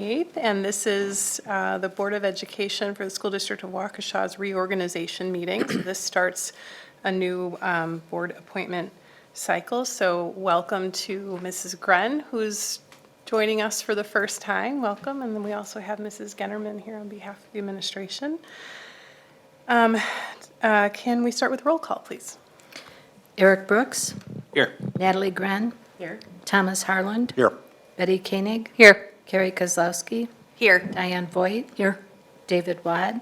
8th, and this is the Board of Education for the School District of Waukesha's reorganization meeting. So this starts a new board appointment cycle. So welcome to Mrs. Gren, who's joining us for the first time. Welcome. And then we also have Mrs. Gennerman here on behalf of the administration. Can we start with roll call, please? Eric Brooks. Here. Natalie Gren. Here. Thomas Harland. Here. Betty Koenig. Here. Carrie Kozlowski. Here. Diane Voigt. Here. David Wad.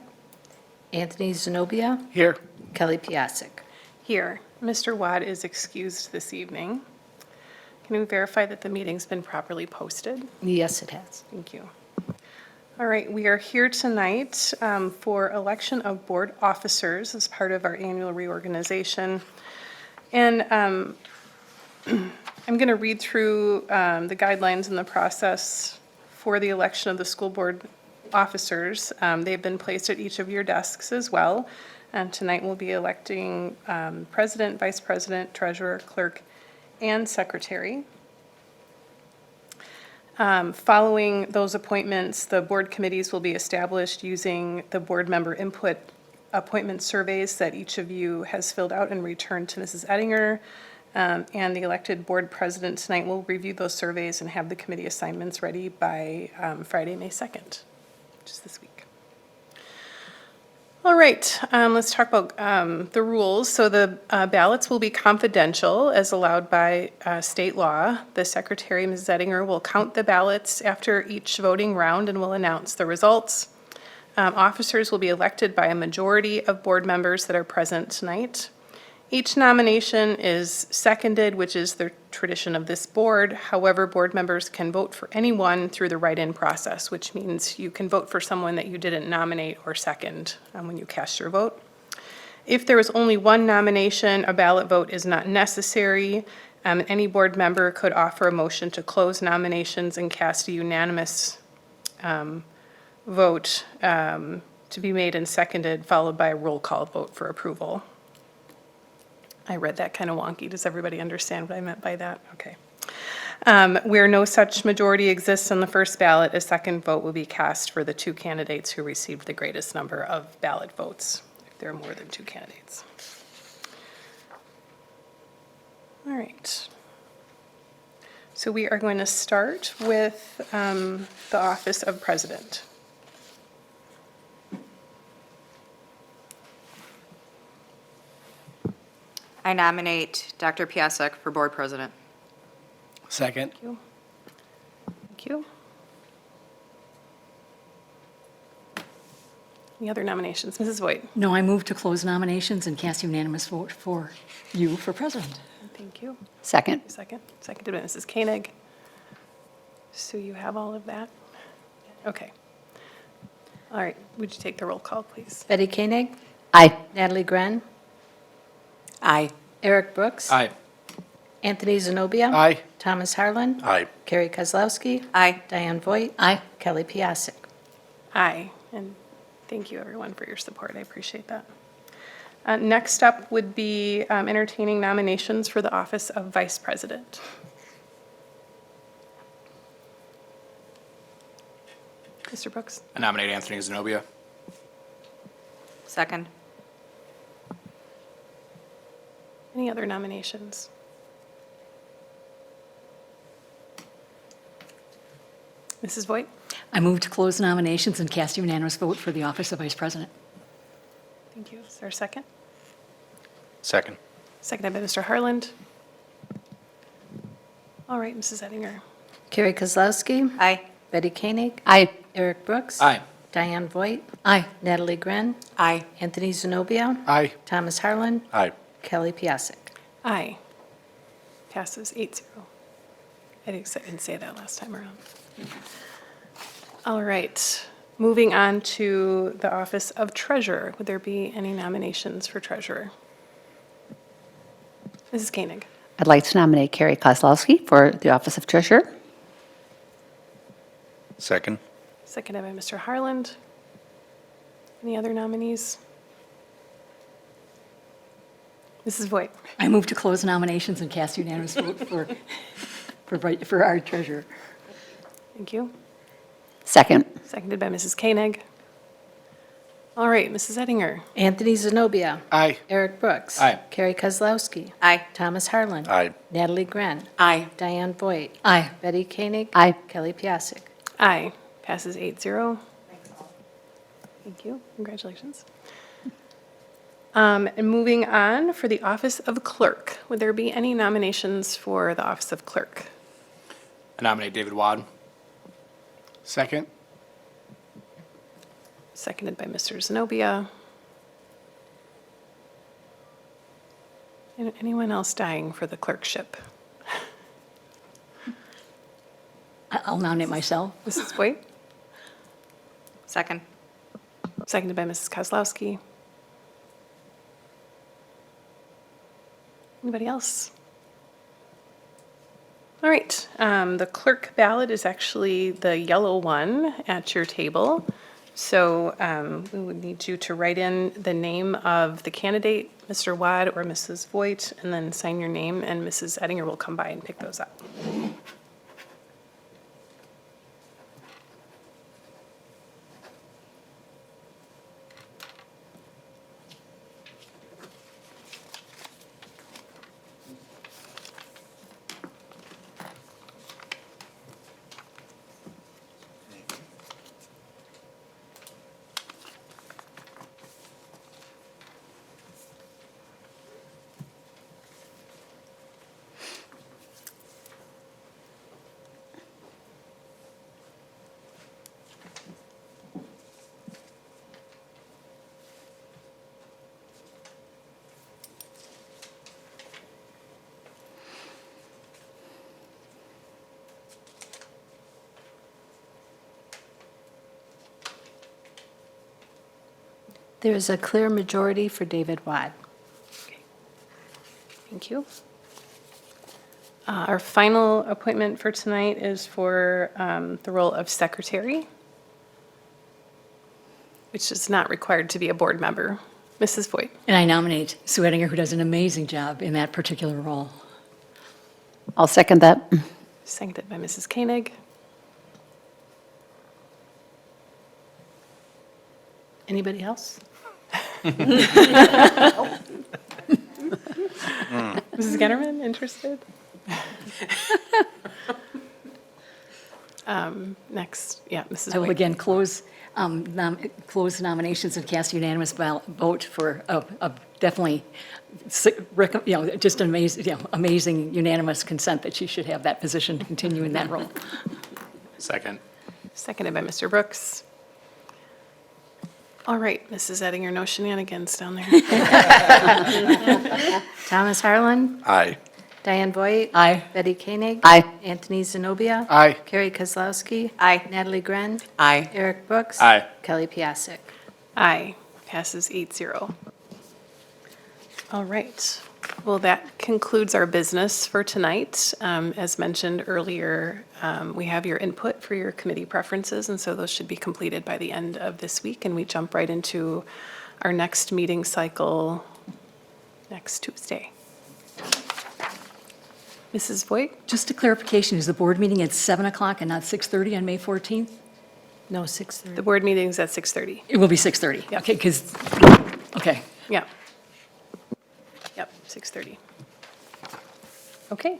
Anthony Zenobia. Here. Kelly Piasek. Here. Mr. Watt is excused this evening. Can we verify that the meeting's been properly posted? Yes, it has. Thank you. All right, we are here tonight for election of board officers as part of our annual reorganization. And I'm going to read through the guidelines and the process for the election of the school board officers. They've been placed at each of your desks as well. And tonight we'll be electing president, vice president, treasurer, clerk, and secretary. Following those appointments, the board committees will be established using the board member input appointment surveys that each of you has filled out and returned to Mrs. Ettinger. And the elected board president tonight will review those surveys and have the committee assignments ready by Friday, May 2nd, which is this week. All right, let's talk about the rules. So the ballots will be confidential as allowed by state law. The secretary, Ms. Zettinger, will count the ballots after each voting round and will announce the results. Officers will be elected by a majority of board members that are present tonight. Each nomination is seconded, which is the tradition of this board. However, board members can vote for anyone through the write-in process, which means you can vote for someone that you didn't nominate or second when you cast your vote. If there is only one nomination, a ballot vote is not necessary. Any board member could offer a motion to close nominations and cast a unanimous vote to be made and seconded, followed by a roll call vote for approval. I read that kind of wonky. Does everybody understand what I meant by that? Okay. Where no such majority exists on the first ballot, a second vote will be cast for the two candidates who received the greatest number of ballot votes, if there are more than two candidates. All right. So we are going to start with the office of president. I nominate Dr. Piasek for board president. Second. Thank you. Thank you. Any other nominations? Mrs. Voigt. No, I move to close nominations and cast unanimous vote for you for president. Thank you. Second. Second. Seconded by Mrs. Koenig. So you have all of that? Okay. All right. Would you take the roll call, please? Betty Koenig. Aye. Natalie Gren. Aye. Eric Brooks. Aye. Anthony Zenobia. Aye. Thomas Harland. Aye. Carrie Kozlowski. Aye. Diane Voigt. Aye. Kelly Piasek. Aye. And thank you, everyone, for your support. I appreciate that. Next up would be entertaining nominations for the office of vice president. Mr. Brooks. I nominate Anthony Zenobia. Second. Any other nominations? Mrs. Voigt? I move to close nominations and cast unanimous vote for the office of vice president. Thank you. Is there a second? Second. Seconded by Mr. Harland. All right, Mrs. Ettinger. Carrie Kozlowski. Aye. Betty Koenig. Aye. Eric Brooks. Aye. Diane Voigt. Aye. Natalie Gren. Aye. Anthony Zenobia. Aye. Thomas Harland. Aye. Kelly Piasek. Aye. Passes 8-0. I didn't say that last time around. All right. Moving on to the office of treasurer. Would there be any nominations for treasurer? Mrs. Koenig. I'd like to nominate Carrie Kozlowski for the office of treasurer. Second. Seconded by Mr. Harland. Any other nominees? Mrs. Voigt. I move to close nominations and cast unanimous vote for our treasurer. Thank you. Second. seconded by Mrs. Koenig. All right, Mrs. Ettinger. Anthony Zenobia. Aye. Eric Brooks. Aye. Carrie Kozlowski. Aye. Thomas Harlan. Aye. Natalie Gren. Aye. Diane Voigt. Aye. Betty Koenig. Aye. Kelly Piasek. Aye, passes 8-0. Thank you, congratulations. And moving on, for the office of clerk, would there be any nominations for the office of clerk? I nominate David Wad. Second. Seconded by Mr. Zenobia. Anyone else dying for the clerkship? I'll nominate myself. Mrs. Voigt, Second. seconded by Mrs. Kozlowski. Anybody else? All right, the clerk ballot is actually the yellow one at your table. So we would need you to write in the name of the candidate, Mr. Wad or Mrs. Voigt, and then sign your name, and Mrs. Ettinger will come by and pick those up. There is a clear majority for David Wad. Thank you. Our final appointment for tonight is for the role of secretary, which is not required to be a board member. Mrs. Voigt. And I nominate Sue Ettinger, who does an amazing job in that particular role. I'll second that. Seconded by Mrs. Koenig. Anybody else? Mrs. Getterman, interested? Next, yeah, Mrs. I will Voigt. again close the nominations and cast unanimous vote for definitely, just amazing unanimous consent that she should have that position to continue in that role. Second. Seconded by Mr. Brooks. All right, Mrs. Ettinger, no shenanigans down there. Thomas Harlan. Aye. Diane Voigt. Aye. Betty Koenig. Aye. Anthony Zenobia. Aye. Carrie Kozlowski. Aye. Natalie Gren. Aye. Eric Brooks. Aye. Kelly Piasek. Aye, passes 8-0. All right, well, that concludes our business for tonight. As mentioned earlier, we have your input for your committee preferences, and so those should be completed by the end of this week, and we jump right into our next meeting cycle next Tuesday. Mrs. Voigt? Just a clarification, is the board meeting at 7 o'clock and not 6:30 on May 14th? No, 6:30. The board meeting is at 6:30. It will be 6:30. Yeah. Okay, okay. Yeah. Yep, 6:30. Okay.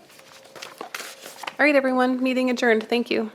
All right, everyone, meeting adjourned. Thank you.